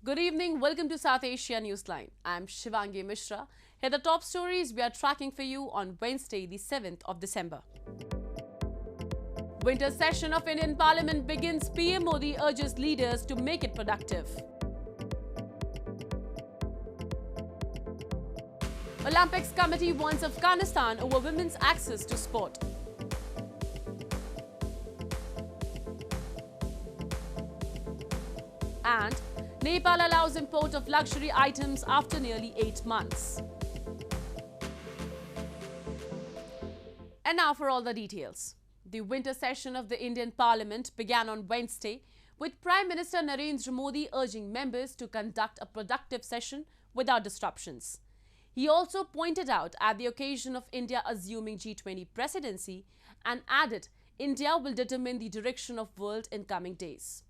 Good evening, welcome to South Asia Newsline. I'm Shivangi Mishra. Here are the top stories we are tracking for you on Wednesday, the 7th of December. Winter session of Indian Parliament begins. PM Modi urges leaders to make it productive. Olympics Committee warns Afghanistan over women's access to sport. And Nepal allows import of luxury items after nearly 8 months. And now for all the details. The winter session of the Indian Parliament began on Wednesday with Prime Minister Narendra Modi urging members to conduct a productive session without disruptions. He also pointed out at the occasion of India assuming G20 presidency and added India will determine the direction of world in coming days.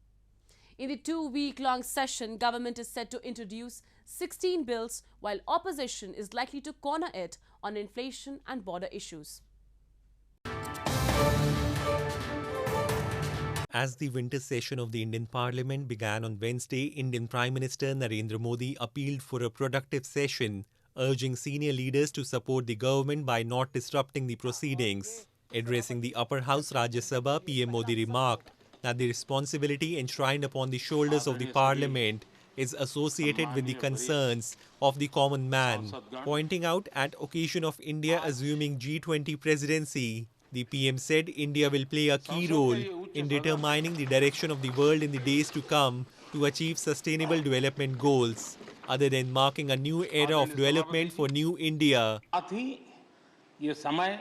In the 2-week-long session, government is set to introduce 16 bills while opposition is likely to corner it on inflation and border issues. As the winter session of the Indian Parliament began on Wednesday, Indian Prime Minister Narendra Modi appealed for a productive session, urging senior leaders to support the government by not disrupting the proceedings. Addressing the upper house Rajya Sabha, PM Modi remarked that the responsibility enshrined upon the shoulders of the Parliament is associated with the concerns of the common man. Pointing out at occasion of India assuming G20 presidency, the PM said India will play a key role in determining the direction of the world in the days to come to achieve sustainable development goals, other than marking a new era of development for New India. ये समय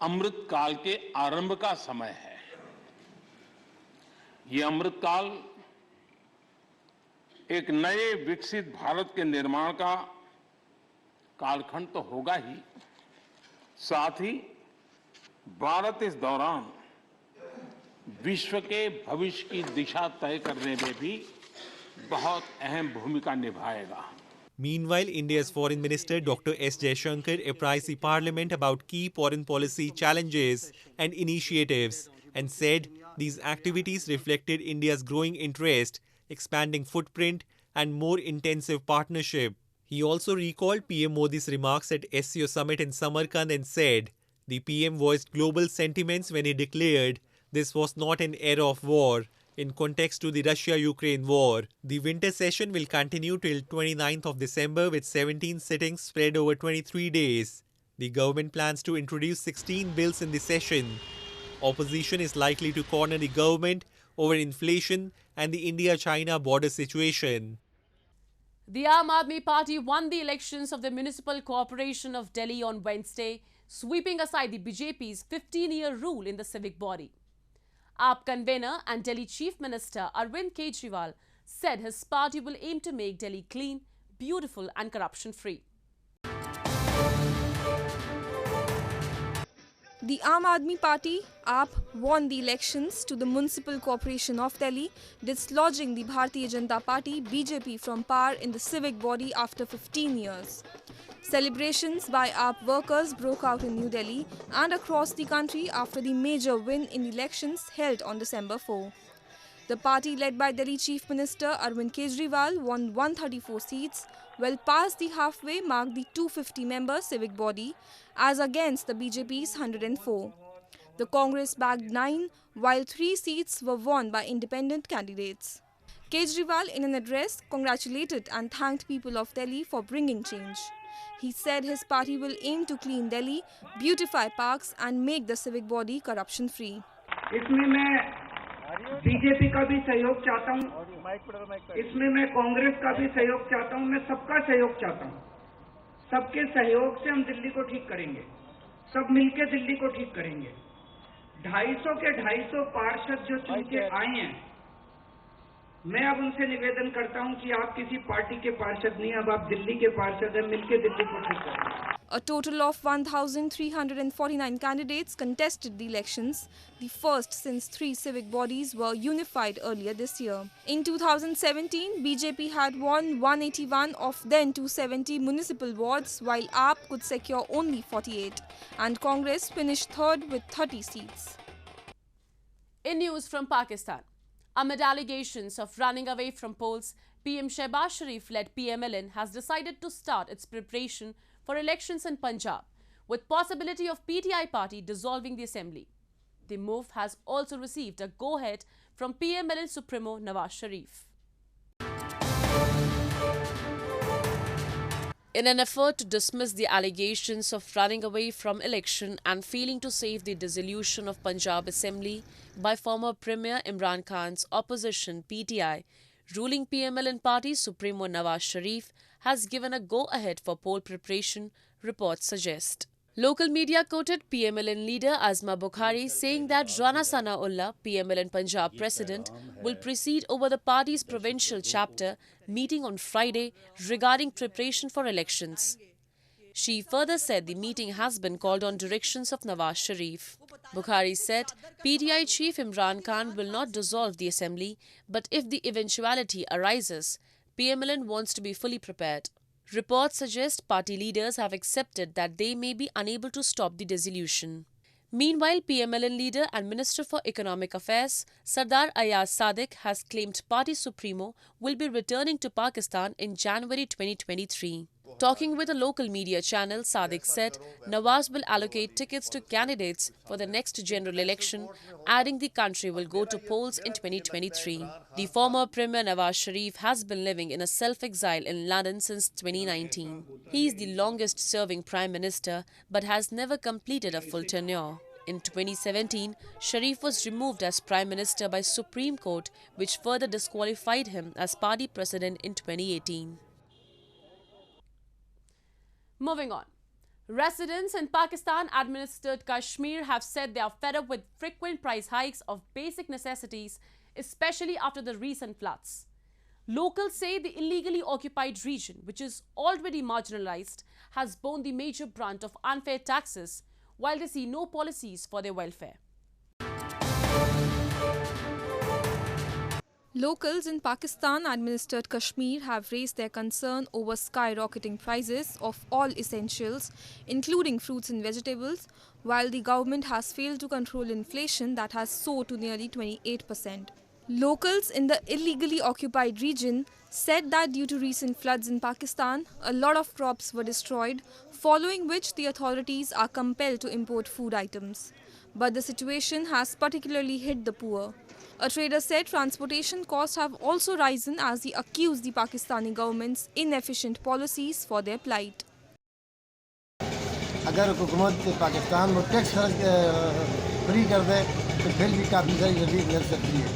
अमृत काल के आरंभ का समय है। ये अमृत काल एक नए विकसित भारत के निर्माण का कालखंड तो होगा ही, साथ ही भारत इस दौरान विश्व के भविष्य की दिशा तय करने में भी बहुत अहम भूमिका निभाएगा. Meanwhile, India's Foreign Minister Dr. S. Jaishankar apprised the Parliament about key foreign policy challenges and initiatives and said these activities reflected India's growing interest, expanding footprint and more intensive partnership. He also recalled PM Modi's remarks at SCO Summit in Samarkand and said the PM voiced global sentiments when he declared this was not an era of war in context to the Russia-Ukraine war. The winter session will continue till 29th of December with 17 sittings spread over 23 days. The government plans to introduce 16 bills in the session. Opposition is likely to corner the government over inflation and the India-China border situation. The Aam Aadmi Party won the elections of the Municipal Corporation of Delhi on Wednesday, sweeping aside the BJP's 15-year rule in the civic body. AAP convener and Delhi Chief Minister Arvind Kejriwal said his party will aim to make Delhi clean, beautiful and corruption-free. The Aam Aadmi Party, AAP, won the elections to the Municipal Corporation of Delhi, dislodging the Bharatiya Janata Party BJP from power in the civic body after 15 years. Celebrations by AAP workers broke out in New Delhi and across the country after the major win in the elections held on December 4. The party led by Delhi Chief Minister Arvind Kejriwal won 134 seats, well past the halfway mark the 250-member civic body, as against the BJP's 104. The Congress bagged 9, while 3 seats were won by independent candidates. Kejriwal, in an address, congratulated and thanked people of Delhi for bringing change. He said his party will aim to clean Delhi, beautify parks and make the civic body corruption-free. इसमें मैं BJP का भी सहयोग चाहता हूं, इसमें मैं कांग्रेस का भी सहयोग चाहता हूं, मैं सबका सहयोग चाहता हूं. सबके सहयोग से हम दिल्ली को ठीक करेंगे, सब मिलकर दिल्ली को ठीक करेंगे. 250 के 250 पार्षद जो चुन के आए हैं, मैं अब उनसे निवेदन करता हूं कि आप किसी पार्टी के पार्षद नहीं, अब आप दिल्ली के पार्षद हैं, मिलकर दिल्ली को ठीक करें. A total of 1,349 candidates contested the elections, the first since 3 civic bodies were unified earlier this year. In 2017, BJP had won 181 of then 270 municipal wards, while AAP could secure only 48, and Congress finished third with 30 seats. In news from Pakistan, Amid allegations of running away from polls, PM Shehbaz Sharif-led PML-N has decided to start its preparation for elections in Punjab, with possibility of PTI party dissolving the assembly. The move has also received a go-ahead from PML-N Supremo Nawaz Sharif. In an effort to dismiss the allegations of running away from election and failing to save the dissolution of Punjab Assembly by former Premier Imran Khan's opposition PTI, ruling PML-N party Supremo Nawaz Sharif has given a go-ahead for poll preparation, reports suggest. Local media quoted PML-N leader Azma Bukhari saying that Rana Sanaullah, PML-N Punjab president, will preside over the party's provincial chapter meeting on Friday regarding preparation for elections. She further said the meeting has been called on directions of Nawaz Sharif. Bukhari said PTI chief Imran Khan will not dissolve the assembly, but if the eventuality arises, PML-N wants to be fully prepared. Reports suggest party leaders have accepted that they may be unable to stop the dissolution. Meanwhile, PML-N leader and Minister for Economic Affairs Sardar Ayaz Sadiq has claimed party supremo will be returning to Pakistan in January 2023. Talking with a local media channel, Sadiq said Nawaz will allocate tickets to candidates for the next general election, adding the country will go to polls in 2023. The former Premier Nawaz Sharif has been living in a self-exile in London since 2019. He is the longest-serving Prime Minister but has never completed a full tenure. In 2017, Sharif was removed as Prime Minister by Supreme Court, which further disqualified him as party president in 2018. Moving on. Residents in Pakistan-administered Kashmir have said they are fed up with frequent price hikes of basic necessities, especially after the recent floods. Locals say the illegally occupied region, which is already marginalized, has borne the major brunt of unfair taxes, while they see no policies for their welfare. Locals in Pakistan-administered Kashmir have raised their concern over skyrocketing prices of all essentials, including fruits and vegetables, while the government has failed to control inflation that has soared to nearly 28%. Locals in the illegally occupied region said that due to recent floods in Pakistan, a lot of crops were destroyed, following which the authorities are compelled to import food items. But the situation has particularly hit the poor. A trader said transportation costs have also risen as he accused the Pakistani government's inefficient policies for their plight. अगर हुकूमत पाकिस्तान में tax free कर दे तो फिर भी काफ़ी सारी relief मिल सकती है।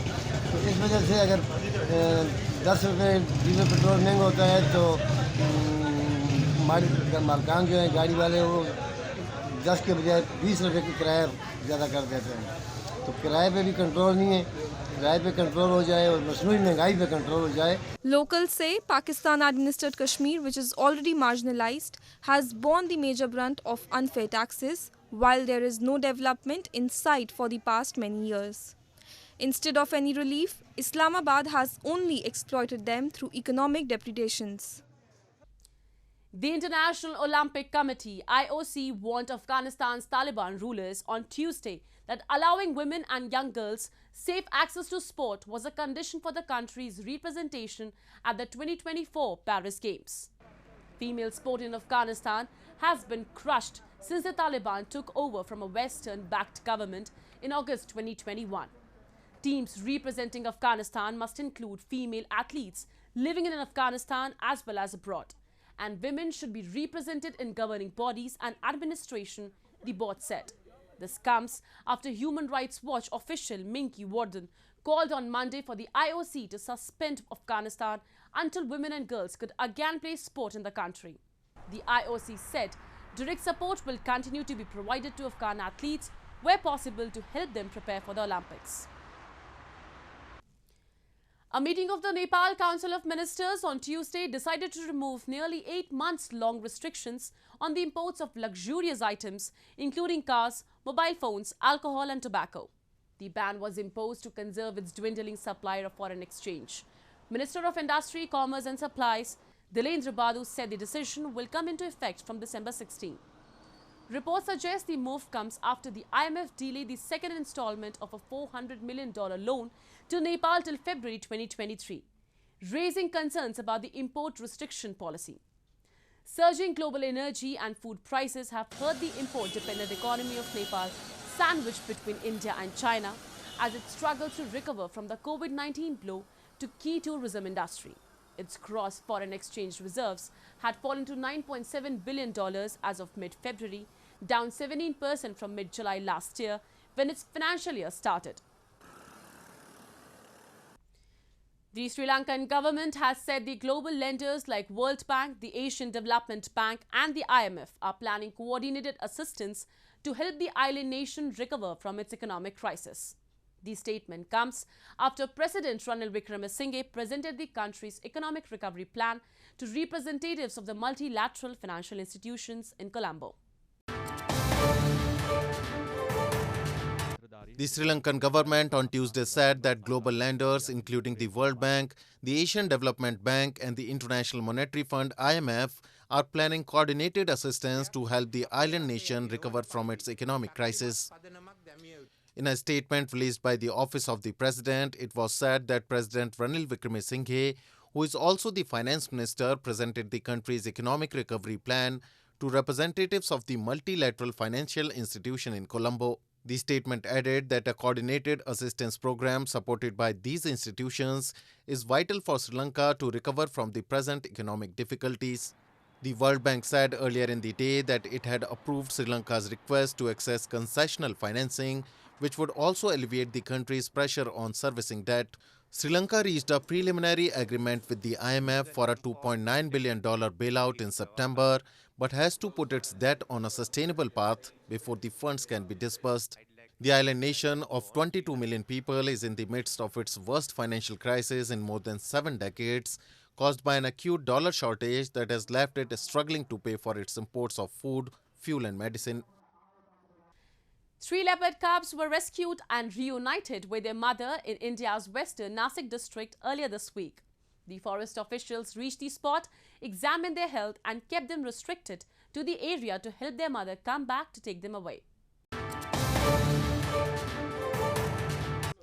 तो इस वजह से अगर 10 रुपये डीजल पेट्रोल महंगा होता है तो मालकान जो है गाड़ी वाले वो 10 के बजाय 20 रुपये की किराया ज़्यादा कर देते हैं। तो किराए पे भी कंट्रोल नहीं है, किराए पे कंट्रोल हो जाए और मसनूई महंगाई पे कंट्रोल हो जाए। Locals say Pakistan-administered Kashmir, which is already marginalized, has borne the major brunt of unfair taxes, while there is no development in sight for the past many years. Instead of any relief, Islamabad has only exploited them through economic depredations. The International Olympic Committee-IOC warned Afghanistan's Taliban rulers on Tuesday that allowing women and young girls safe access to sport was a condition for the country's representation at the 2024 Paris Games. Female sport in Afghanistan has been crushed since the Taliban took over from a Western-backed government in August 2021. Teams representing Afghanistan must include female athletes living in Afghanistan as well as abroad, and women should be represented in governing bodies and administration, the board said. This comes after Human Rights Watch official Minky Warden called on Monday for the IOC to suspend Afghanistan until women and girls could again play sport in the country. The IOC said direct support will continue to be provided to Afghan athletes where possible to help them prepare for the Olympics. A meeting of the Nepal Council of Ministers on Tuesday decided to remove nearly 8 months-long restrictions on the imports of luxurious items, including cars, mobile phones, alcohol and tobacco. The ban was imposed to conserve its dwindling supply of foreign exchange. Minister of Industry, Commerce and Supplies, Dilendra Badu, said the decision will come into effect from December 16. Reports suggest the move comes after the IMF delayed the second installment of a $400 million loan to Nepal till February 2023, raising concerns about the import restriction policy. Surging global energy and food prices have hurt the import-dependent economy of Nepal, sandwiched between India and China, as it struggles to recover from the COVID-19 blow to key tourism industry. Its gross foreign exchange reserves had fallen to $9.7 billion as of mid-February, down 17% from mid-July last year when its financial year started. The Sri Lankan government has said the global lenders like World Bank, the Asian Development Bank and the IMF are planning coordinated assistance to help the island nation recover from its economic crisis. The statement comes after President Ranil Wickremesinghe presented the country's economic recovery plan to representatives of the multilateral financial institutions in Colombo. The Sri Lankan government on Tuesday said that global lenders, including the World Bank, the Asian Development Bank and the International Monetary Fund (IMF), are planning coordinated assistance to help the island nation recover from its economic crisis. In a statement released by the Office of the President, it was said that President Ranil Wickremesinghe, who is also the Finance Minister, presented the country's economic recovery plan to representatives of the multilateral financial institution in Colombo. The statement added that a coordinated assistance program supported by these institutions is vital for Sri Lanka to recover from the present economic difficulties. The World Bank said earlier in the day that it had approved Sri Lanka's request to access concessional financing, which would also alleviate the country's pressure on servicing debt. Sri Lanka reached a preliminary agreement with the IMF for a $2.9 billion bailout in September, but has to put its debt on a sustainable path before the funds can be disbursed. The island nation of 22 million people is in the midst of its worst financial crisis in more than 7 decades, caused by an acute dollar shortage that has left it struggling to pay for its imports of food, fuel and medicine. 3 leopard cubs were rescued and reunited with their mother in India's western Nashik district earlier this week. The forest officials reached the spot, examined their health and kept them restricted to the area to help their mother come back to take them away.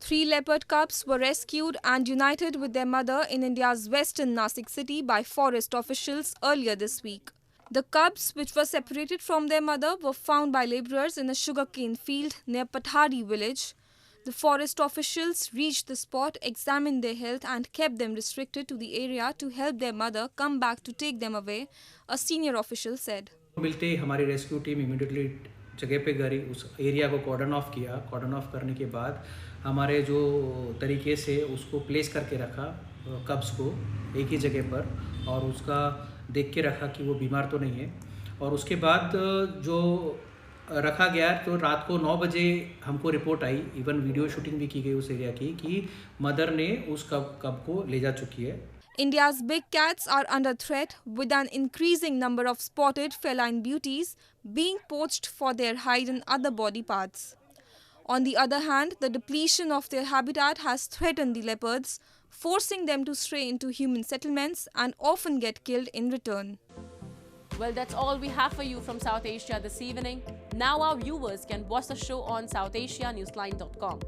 3 leopard cubs were rescued and united with their mother in India's western Nashik city by forest officials earlier this week. The cubs, which were separated from their mother, were found by labourers in a sugarcane field near Pathari village. The forest officials reached the spot, examined their health and kept them restricted to the area to help their mother come back to take them away, a senior official said. मिलते ही हमारी rescue team immediately जगह पे गई, उस area को कॉर्डन of किया। कॉर्डन of करने के बाद हमारे जो तरीके से उसको प्लेस करके रखा कब्स को एक ही जगह पर और उसका देख के रखा कि वो बीमार तो नहीं है। और उसके बाद जो रखा गया तो रात को 9 बजे हमको रिपोर्ट आई, इवन वीडियो शूटिंग भी की गई उस एरिया की, कि मदर ने उस कब को ले जा चुकी है। India's big cats are under threat, with an increasing number of spotted feline beauties being poached for their hide and other body parts. On the other hand, the depletion of their habitat has threatened the leopards, forcing them to stray into human settlements and often get killed in return. Well, that's all we have for you from South Asia this evening. Now our viewers can watch the show on southasianewsline.com.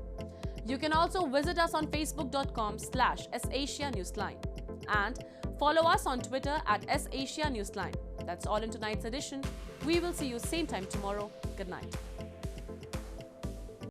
You can also visit us on facebook.com/SAsiaNewsline and follow us on Twitter @SAsiaNewsline. That's all in tonight's edition. We will see you same time tomorrow. Good night.